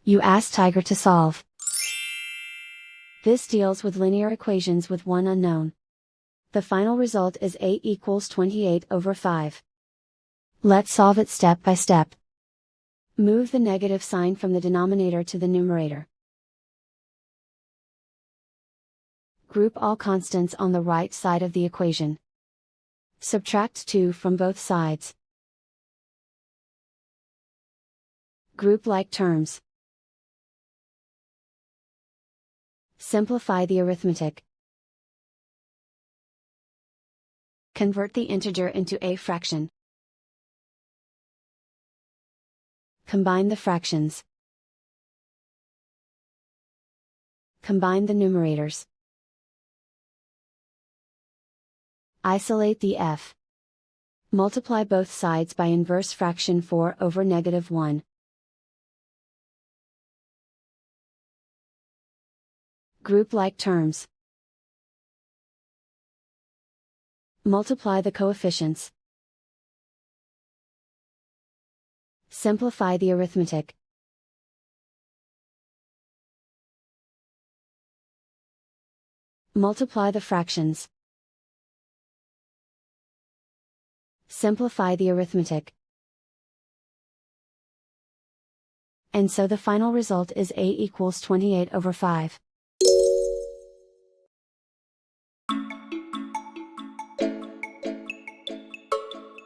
You ask Tiger to solve. This deals with linear equations with one unknown. The final result is 8 equals 28/5. Let's solve it step by step. Move the negative sign from the denominator to the numerator. Group all constants on the right side of the equation. Subtract 2 from both sides. Group like terms. Simplify the arithmetic. Convert the integer into a fraction. Combine the fractions. Combine the numerators. Isolate the f. Multiply both sides by inverse fraction 4/-1. Group like terms. Multiply the coefficients. Simplify the arithmetic. Multiply the fractions. Simplify the arithmetic. And so the final result is 8 equals 28/5.